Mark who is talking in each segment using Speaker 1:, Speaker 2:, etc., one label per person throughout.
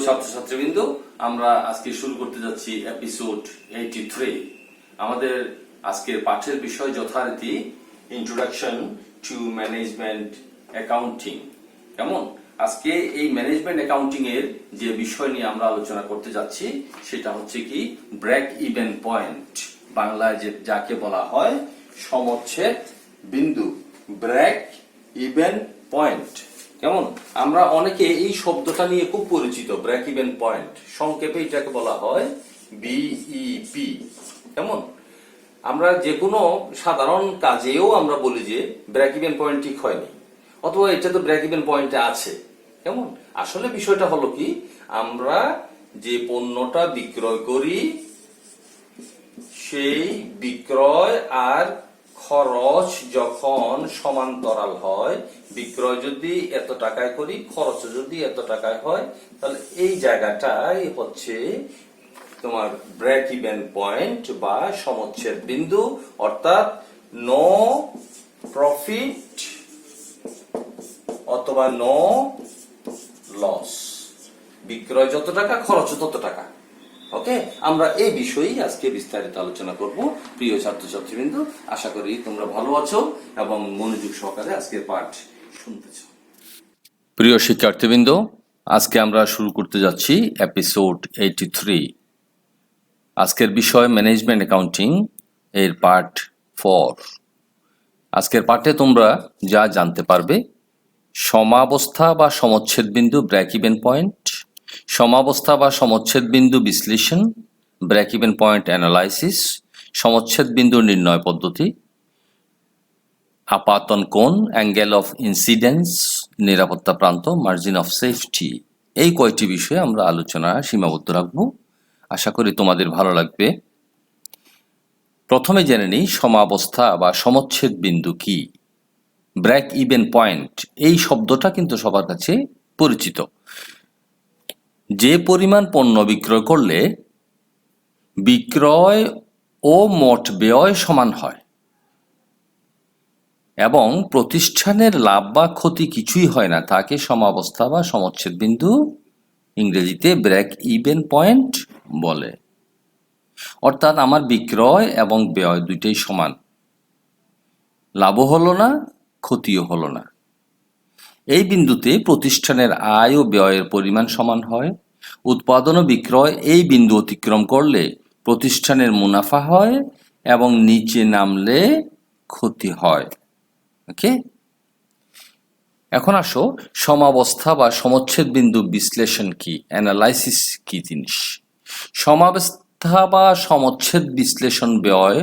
Speaker 1: ছাত্রছাত্রীবৃন্দ, আমরা আজকে শুরু করতে যাচ্ছি এপিসোড 83। আমাদের আজকের পাঠের বিষয় যথারীতি ইন্ট্রোডাকশন টু ম্যানেজমেন্ট অ্যাকাউন্টিং। কেমন? আজকে এই ম্যানেজমেন্ট অ্যাকাউন্টিং এর যে বিষয় নিয়ে আমরা আলোচনা করতে যাচ্ছি সেটা হচ্ছে কি ব্রেক ইভেন পয়েন্ট, বাংলায় যাকে বলা হয় সমচ্ছেদ বিন্দু। ব্রেক ইভেন পয়েন্ট কেমন? আমরা অনেকে এই শব্দটা নিয়ে খুব পরিচিত, ব্রেক ইভেন পয়েন্ট, সংক্ষেপে এটাকে বলা হয় বিইপি। কেমন? আমরা যে কোনো সাধারণ কাজেও আমরা বলি যে ব্রেক ইভেন পয়েন্ট ঠিক হয়নি, অথবা এটা তো ব্রেক ইভেন পয়েন্টে আছে। কেমন? আসলে বিষয়টা হলো কি, আমরা যে পণ্যটা বিক্রয় করি সেই বিক্রয় আর খরচ যখন সমান্তরাল হয়, বিক্রয় যদি এত টাকায় করি, খরচ যদি এত টাকায় হয়, তাহলে এই জায়গাটাই হচ্ছে তোমার ব্রেক ইভেন পয়েন্ট বা সমচ্ছেদ বিন্দু, অর্থাৎ নো প্রফিট অথবা নো লস। বিক্রয় যত টাকা, খরচ তত টাকা। ওকে, আমরা এই বিষয়েই আজকে বিস্তারিত আলোচনা করব। প্রিয় ছাত্রছাত্রীবৃন্দ, আশা করি তোমরা ভালো আছো এবং মনোযোগ সহকারে আজকের পাঠ শুনতেছ। প্রিয় শিক্ষার্থীবৃন্দ, আজকে আমরা শুরু করতে যাচ্ছি এপিসোড 83। আজকের বিষয় ম্যানেজমেন্ট অ্যাকাউন্টিং এর পার্ট 4। আজকের পাঠে তোমরা যা জানতে পারবে: সমাবস্থা বা সমচ্ছেদ বিন্দু ব্রেক ইভেন পয়েন্ট, সমাবস্থা বা সমচ্ছেদ বিন্দু বিশ্লেষণ ব্রেক ইভেন পয়েন্ট অ্যানালাইসিস, সমচ্ছেদ বিন্দু নির্ণয় পদ্ধতি, আপাতন কোণ অ্যাঙ্গেল অফ ইনসিডেন্স, নিরাপত্তা প্রান্ত মার্জিন অফ সেফটি। এই কয়টি বিষয়ে আমরা আলোচনা সীমাবদ্ধ রাখবো। আশা করি তোমাদের ভালো লাগবে। প্রথমে জেনে নিই সমাবস্থা বা সমচ্ছেদ বিন্দু কি। ব্রেক ইভেন পয়েন্ট এই শব্দটা কিন্তু সবার কাছে পরিচিত। যে পরিমাণ পণ্য বিক্রয় করলে বিক্রয় ও মোট ব্যয় সমান হয় এবং প্রতিষ্ঠানের লাভ বা ক্ষতি কিছুই হয় না, তাকে সমাবস্থা বা সমচ্ছেদ বিন্দু, ইংরেজিতে ব্রেক ইভেন পয়েন্ট বলে। অর্থাৎ আমার বিক্রয় এবং ব্যয় দুইটাই সমান, লাভও হলো না, ক্ষতিও হলো না। এই বিন্দুতে প্রতিষ্ঠানের আয় ও ব্যয়ের পরিমাণ সমান হয়। উৎপাদন ও বিক্রয় এই বিন্দু অতিক্রম করলে প্রতিষ্ঠানের মুনাফা হয় এবং নিচে নামলে ক্ষতি হয়। ওকে, এখন আসো সমাবস্থা বা সমচ্ছেদ বিন্দু বিশ্লেষণ কি, অ্যানালাইসিস কি জিনিস। সমাবস্থা বা সমচ্ছেদ বিশ্লেষণ ব্যয়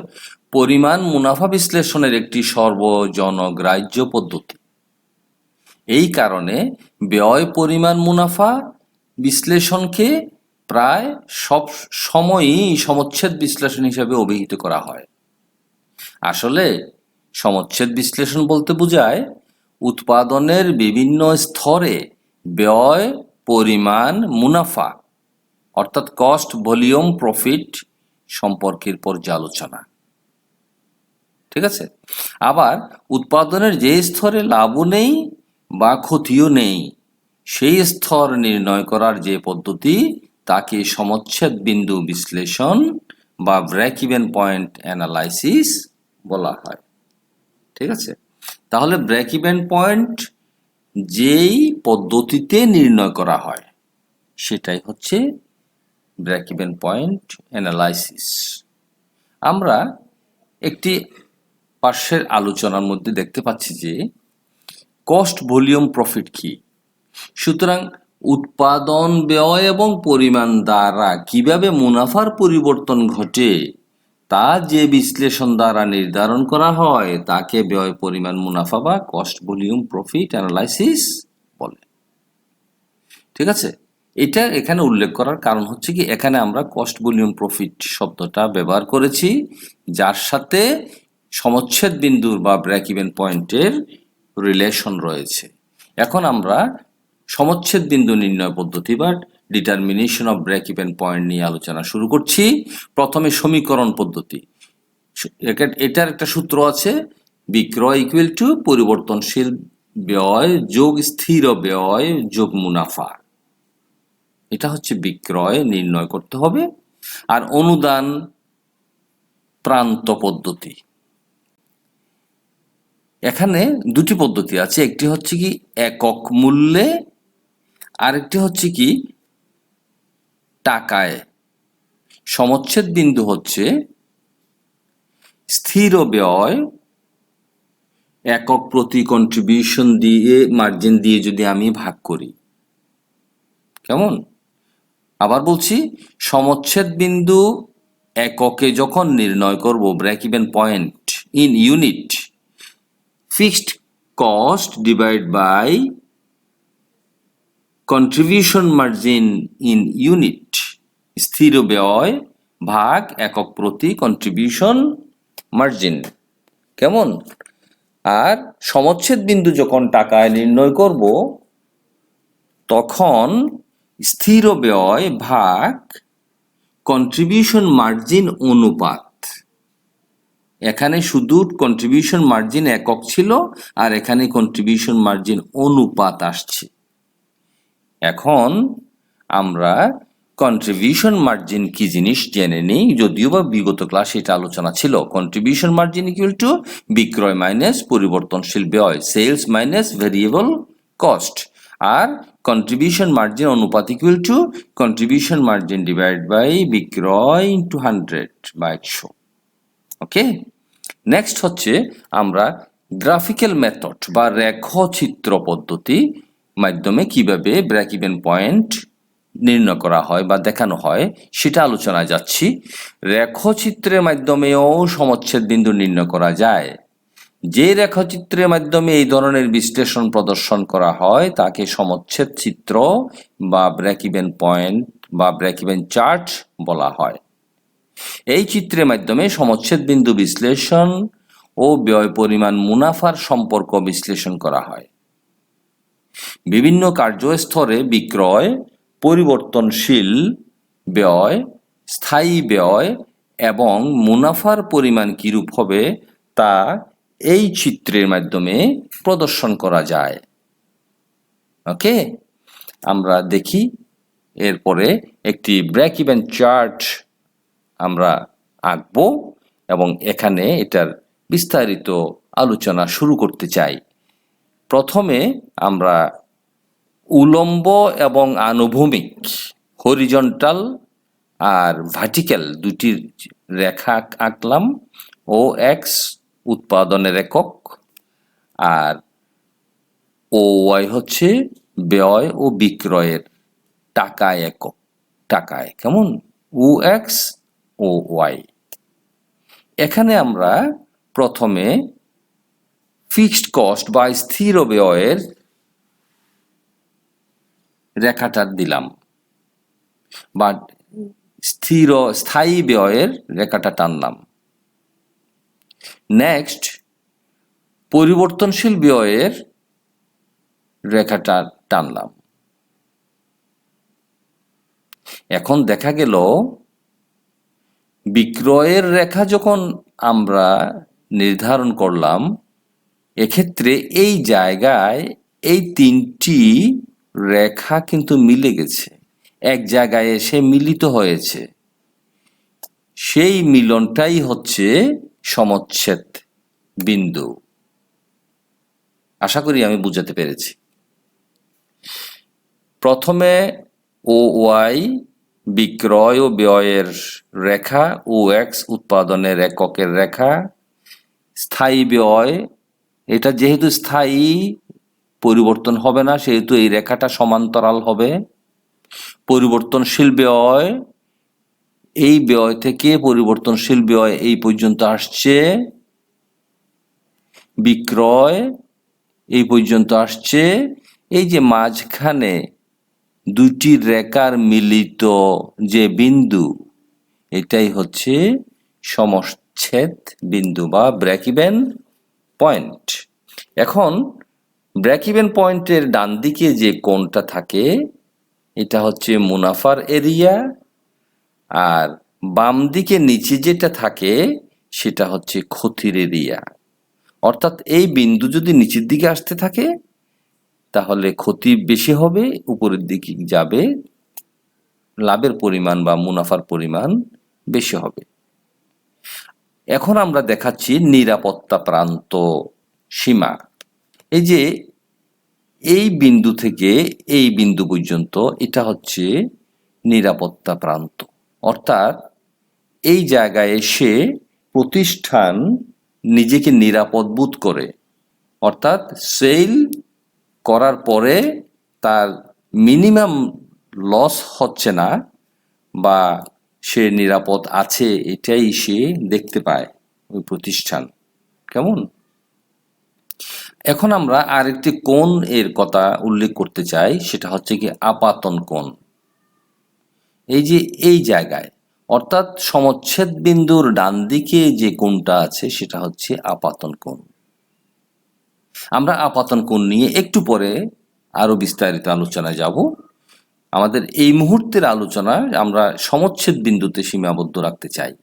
Speaker 1: পরিমাণ মুনাফা বিশ্লেষণের একটি সর্বজনগ্রাহ্য পদ্ধতি। এই কারণে ব্যয় পরিমাণ মুনাফা বিশ্লেষণকে প্রায় সব সময়ই সমচ্ছেদ বিশ্লেষণ হিসেবে অভিহিত করা হয়। আসলে সমচ্ছেদ বিশ্লেষণ বলতে বোঝায় উৎপাদনের বিভিন্ন স্তরে ব্যয় পরিমাণ মুনাফা, অর্থাৎ কস্ট ভলিউম প্রফিট সম্পর্কের পর্যালোচনা। ঠিক আছে? আবার উৎপাদনের যে স্তরে লাভও নেই বা ক্ষতিও নেই, সেই স্তর নির্ণয় করার যে পদ্ধতি, তাকে সমচ্ছেদ বিন্দু বিশ্লেষণ বা ব্রেক ইভেন পয়েন্ট অ্যানালাইসিস বলা হয়। ঠিক আছে? তাহলে ব্রেক ইভেন পয়েন্ট যেই পদ্ধতিতে নির্ণয় করা হয় সেটাই হচ্ছে ব্রেক ইভেন পয়েন্ট অ্যানালাইসিস। আমরা একটি পার্শ্বের আলোচনার মধ্যে দেখতে পাচ্ছি যে কস্ট ভলিউম প্রফিট কি। সুতরাং উৎপাদন ব্যয় এবং পরিমাণ দ্বারা কিভাবে মুনাফার পরিবর্তন ঘটে তা যে বিশ্লেষণ দ্বারা নির্ধারণ করা হয় তাকে ব্যয় পরিমাণ মুনাফা বা কস্ট ভলিউম প্রফিট অ্যানালাইসিস বলে। ঠিক আছে? এটা এখানে উল্লেখ করার কারণ হচ্ছে কি, এখানে আমরা কস্ট ভলিউম প্রফিট শব্দটা ব্যবহার করেছি যার সাথে সমচ্ছেদ বিন্দুর বা ব্রেক ইভেন পয়েন্টের রিলেশন রয়েছে। এখন আমরা সমচ্ছেদ বিন্দু নির্ণয় পদ্ধতি বা determination of break even point নিয়ে আলোচনা শুরু করছি। প্রথমে সমীকরণ পদ্ধতি। এটার একটা সূত্র আছে, বিক্রয় ইকুয়াল টু পরিবর্তনশীল ব্যয় যোগ স্থির ব্যয় যোগ মুনাফা। এটা হচ্ছে বিক্রয় নির্ণয় করতে হবে। আর অনুদান প্রান্ত পদ্ধতি, এখানে দুটি পদ্ধতি আছে, একটি হচ্ছে কি একক মূল্যে, আরেকটি হচ্ছে কি টাকায়। সমচ্ছেদ বিন্দু হচ্ছে স্থির ব্যয় একক প্রতি কন্ট্রিবিউশন দিয়ে, মার্জিন দিয়ে যদি আমি ভাগ করি, কেমন? আবার বলছি, সমচ্ছেদ বিন্দু এককে যখন নির্ণয় করব, break even point in unit, fixed cost divide by contribution margin in unit, স্থির ব্যয় ভাগ একক প্রতি কন্ট্রিবিউশন মার্জিন, কেমন? আর সমচ্ছেদ বিন্দু যখন টাকায় নির্ণয় করব, তখন স্থির ব্যয় ভাগ কন্ট্রিবিউশন মার্জিন অনুপাত। এখানে শুধু কন্ট্রিবিউশন মার্জিন একক ছিল, আর এখানে কন্ট্রিবিউশন মার্জিন অনুপাত আসছে। এখন আমরা কন্ট্রিবিউশন মার্জিন কি জিনিস জেনে নেই, যদিও বা বিগত ক্লাসে এটা আলোচনা ছিল। কন্ট্রিবিউশন মার্জিন ইকুয়াল টু বিক্রয় মাইনাস পরিবর্তনশীল ব্যয়, সেলস মাইনাস ভেরিয়েবল কস্ট। আর কন্ট্রিবিউশন মার্জিন অনুপাত equal to contribution margin divide by বিক্রয় ইন্টু 100 বা 100। ওকে, নেক্সট হচ্ছে আমরা গ্রাফিক্যাল মেথড বা রেখচিত্র পদ্ধতি মাধ্যমে কিভাবে ব্রেক ইভেন পয়েন্ট নির্ণয় করা হয় বা দেখানো হয় সেটা আলোচনায় যাচ্ছি। রেখচিত্রের মাধ্যমেও সমচ্ছেদ বিন্দু নির্ণয় করা যায়। যে রেখচিত্রের মাধ্যমে এই ধরনের বিশ্লেষণ প্রদর্শন করা হয় তাকে সমচ্ছেদ চিত্র বা ব্রেক ইভেন পয়েন্ট বা ব্রেক ইভেন চার্ট বলা হয়। এই চিত্রের মাধ্যমে সমচ্ছেদ বিন্দু বিশ্লেষণ ও ব্যয় পরিমাণ মুনাফার সম্পর্ক বিশ্লেষণ করা হয়। বিভিন্ন কার্যস্তরে বিক্রয়, পরিবর্তনশীল ব্যয়, স্থায়ী ব্যয় এবং মুনাফার পরিমাণ কিরূপ হবে তা এই চিত্রের মাধ্যমে প্রদর্শন করা যায়। ওকে, আমরা দেখি এরপরে একটি ব্রেক ইভেন চার্ট আমরা আঁকবো এবং এখানে এটার বিস্তারিত আলোচনা শুরু করতে চাই। প্রথমে আমরা উলম্ব এবং আনুভূমিক, হরিজন্টাল আর ভার্টিক্যাল দুটি রেখা আঁকলাম। ও এক্স উৎপাদনের একক, আর ও ওয়াই হচ্ছে ব্যয় ও বিক্রয়ের টাকায় একক, টাকায়, কেমন? ও এক্স ও ওয়াই। এখানে আমরা প্রথমে ফিক্সড কস্ট বা স্থির ব্যয়ের রেখাটা দিলাম, বা স্থায়ী ব্যয়ের রেখাটা টানলাম। নেক্সট পরিবর্তনশীল ব্যয়ের রেখাটা টানলাম। এখন দেখা গেল বিক্রয়ের রেখা যখন আমরা নির্ধারণ করলাম, এক্ষেত্রে এই জায়গায় এই তিনটি রেখা কিন্তু মিলে গেছে, এক জায়গায় এসে মিলিত হয়েছে। সেই মিলনটাই হচ্ছে সমচ্ছেদ বিন্দু। আশা করি আমি বুঝাতে পেরেছি। প্রথমে ও ওয়াই বিক্রয় ও ব্যয়ের রেখা, ও এক্স উৎপাদনের এককের রেখা, স্থায়ী ব্যয়, এটা যেহেতু স্থায়ী পরিবর্তন হবে না সেহেতু এই রেখাটা সমান্তরাল হবে। পরিবর্তনশীল ব্যয়, এই ব্যয় থেকে পরিবর্তনশীল ব্যয় এই পর্যন্ত আসছে, বিক্রয় এই পর্যন্ত আসছে। এই যে মাঝখানে দুটি রেখার মিলিত যে বিন্দু, এটাই হচ্ছে সমচ্ছেদ বিন্দু বা ব্রেক ইভেন পয়েন্ট। এখন ব্রেক ইভেন পয়েন্টের ডান দিকে যে কোণটা থাকে এটা হচ্ছে মুনাফার এরিয়া, আর বাম দিকে নিচে যেটা থাকে সেটা হচ্ছে ক্ষতির এরিয়া। অর্থাৎ এই বিন্দু যদি নিচের দিকে আসতে থাকে তাহলে ক্ষতি বেশি হবে, উপরের দিকে যাবে লাভের পরিমাণ বা মুনাফার পরিমাণ বেশি হবে। এখন আমরা দেখাচ্ছি নিরাপত্তা প্রান্ত সীমা। এই যে এই বিন্দু থেকে এই বিন্দু পর্যন্ত এটা হচ্ছে নিরাপত্তা প্রান্ত, অর্থাৎ এই জায়গায় এসে প্রতিষ্ঠান নিজেকে নিরাপদ বোধ করে, অর্থাৎ সেল করার পরে তার মিনিমাম লস হচ্ছে না বা সে নিরাপদ আছে, এটাই সে দেখতে পায় ওই প্রতিষ্ঠান। কেমন? এখন আমরা আরেকটি কোণ এর কথা উল্লেখ করতে চাই, সেটা হচ্ছে কি আপাতন কোণ। এই যে এই জায়গায়, অর্থাৎ সমচ্ছেদ বিন্দুর ডান দিকে যে কোণটা আছে সেটা হচ্ছে আপাতন কোণ। আমরা আপাতন কোণ নিয়ে একটু পরে আরো বিস্তারিত আলোচনায় যাব। আমাদের এই মুহূর্তের আলোচনা আমরা সমচ্ছেদ বিন্দুতে সীমাবদ্ধ রাখতে চাই,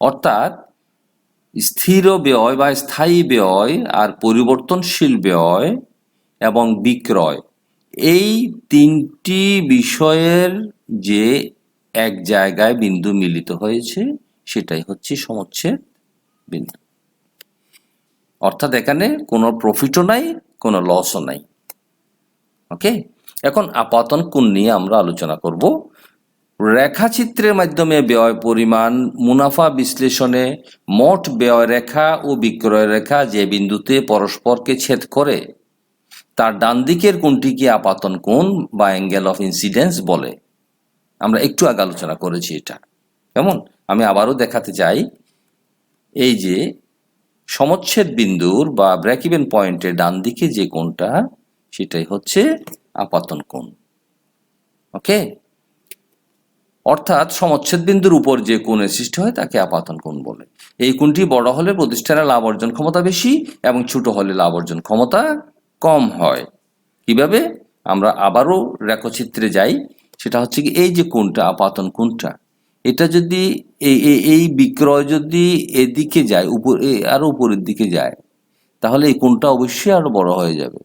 Speaker 1: অর্থাৎ স্থির ব্যয় বা স্থায়ী ব্যয় আর পরিবর্তনশীল ব্যয় এবং বিক্রয়, এই তিনটি বিষয়ের যে এক জায়গায় বিন্দু মিলিত হয়েছে সেটাই হচ্ছে সমচ্ছেদ বিন্দু। অর্থাৎ এখানে কোনো প্রফিটও নাই, কোনো লসও নাই। ওকে, এখন আপাতন কোণ নিয়ে আমরা আলোচনা করব। রেখাচিত্রের মাধ্যমে ব্যয় পরিমাণ মুনাফা বিশ্লেষণে মোট ব্যয় রেখা ও বিক্রয় রেখা যে বিন্দুতে পরস্পরকে ছেদ করে তার ডান দিকের কোণটিকে আপাতন কোণ বা অ্যাঙ্গেল অফ ইনসিডেন্স বলে। আমরা একটু আগে আলোচনা করেছি এটা। কেমন? আমি আবারও দেখাতে চাই, এই যে সমচ্ছেদ বিন্দুর বা ব্রেক ইভেন পয়েন্টের ডান দিকে যে কোণটা সেটাই হচ্ছে আপাতন কোণ। ওকে, অর্থাৎ সমচ্ছেদ বিন্দুর উপর যে কোণের সৃষ্টি হয় তাকে আপাতন কোণ বলে। এই কোণটি বড় হলে প্রতিষ্ঠানের লাভ অর্জন ক্ষমতা বেশি এবং ছোট হলে লাভ অর্জন ক্ষমতা কম হয়। কিভাবে? আমরা আবারও রেখাচিত্রে যাই। সেটা হচ্ছে কি, এই যে কোণটা আপাতন কোণটা, এটা যদি এই বিক্রয় যদি এদিকে যায়, আরো উপরের দিকে যায়, তাহলে এই কোণটা অবশ্যই আরো বড় হয়ে যাবে।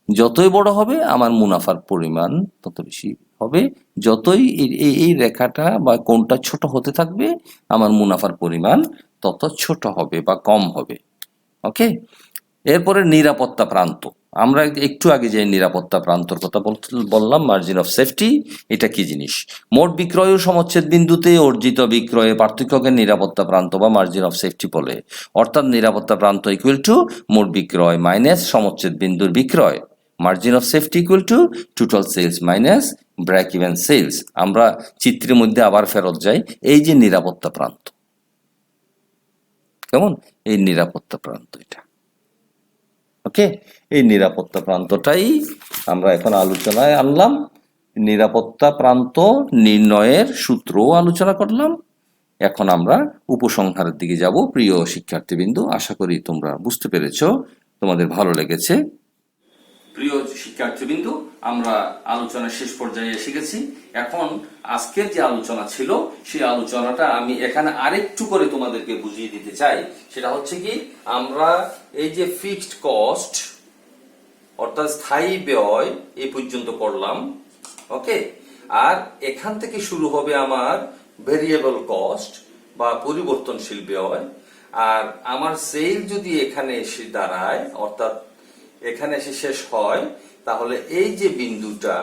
Speaker 1: যতই বড় হবে আমার মুনাফার পরিমাণ তত বেশি হবে, যতই এই রেখাটা বা কোণটা ছোট হতে থাকবে আমার মুনাফার পরিমাণ তত ছোট হবে বা কম হবে। ওকে, এরপরে নিরাপত্তা প্রান্ত। আমরা একটু আগে যে নিরাপত্তা প্রান্তর কথা বললাম, মার্জিন অফ সেফটি, এটা কি জিনিস? মোট বিক্রয় ও সমচ্ছেদ বিন্দুতে অর্জিত বিক্রয়ের পার্থক্যকে নিরাপত্তা প্রান্ত বা মার্জিন অফ সেফটি বলে। অর্থাৎ নিরাপত্তা প্রান্ত ইকুয়াল টু মোট বিক্রয় মাইনাস সমচ্ছেদ বিন্দুর বিক্রয়। Margin of safety equal to total sales minus break even sales. আমরা চিত্রের মধ্যে আবার ফেরত যাই, এই যে নিরাপত্তা প্রান্ত। কেমন? এই নিরাপত্তা প্রান্ত এটা। ওকে, এই নিরাপত্তা প্রান্তটাই আমরা এখন আলোচনায় আনলাম। নিরাপত্তা প্রান্ত নির্ণয়ের সূত্র আলোচনা করলাম। এখন আমরা উপসংহারের দিকে যাব। প্রিয় শিক্ষার্থীবৃন্দ, আশা করি তোমরা বুঝতে পেরেছো, তোমাদের ভালো লেগেছে। প্রিয় শিক্ষার্থীবৃন্দ, আমরা আলোচনার শেষ পর্যায়ে এসে গেছি। এখন আজকের যে আলোচনা ছিল সেই আলোচনাটা আমি এখানে আরেকটু করে তোমাদেরকে বুঝিয়ে দিতে চাই। সেটা হচ্ছে কি, আমরা এই যে ফিক্সড কস্ট অর্থাৎ স্থায়ী ব্যয় এই পর্যন্ত করলাম। ওকে, আর এখান থেকে শুরু হবে আমার ভেরিয়েবল কস্ট বা পরিবর্তনশীল ব্যয়। আর আমার সেল যদি এখানে এসে দাঁড়ায়, অর্থাৎ এখানে এসে শেষ হয়, তাহলে এই যে বিন্দুটা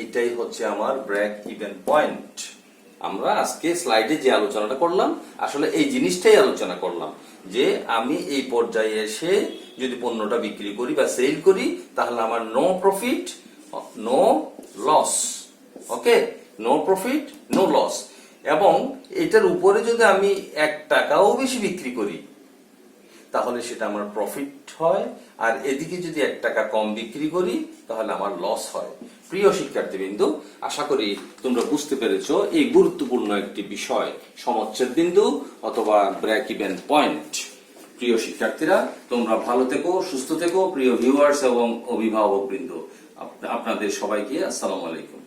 Speaker 1: এটাই হচ্ছে আমার ব্রেক ইভেন পয়েন্ট। আমরা আজকে স্লাইডে যে আলোচনাটা করলাম আসলে এই জিনিসটাই আলোচনা করলাম, যে আমি এই পর্যায়ে এসে যদি পণ্যটা বিক্রি করি বা সেল করি তাহলে আমার নো প্রফিট নো লস। ওকে, নো প্রফিট নো লস। এবং এটার উপরে যদি আমি 1 টাকাও বেশি বিক্রি করি তাহলে সেটা আমার প্রফিট হয়, আর এদিকে যদি 1 টাকা কম বিক্রি করি তাহলে আমার লস হয়। প্রিয় শিক্ষার্থীবৃন্দ, আশা করি তোমরা বুঝতে পেরেছো এই গুরুত্বপূর্ণ একটি বিষয়, সমচ্ছেদ বিন্দু অথবা ব্রেক ইভেন পয়েন্ট। প্রিয় শিক্ষার্থীরা, তোমরা ভালো থেকো, সুস্থ থেকো। প্রিয় ভিউয়ার্স এবং অভিভাবক বৃন্দ, আপনাদের সবাইকে আসসালামু আলাইকুম।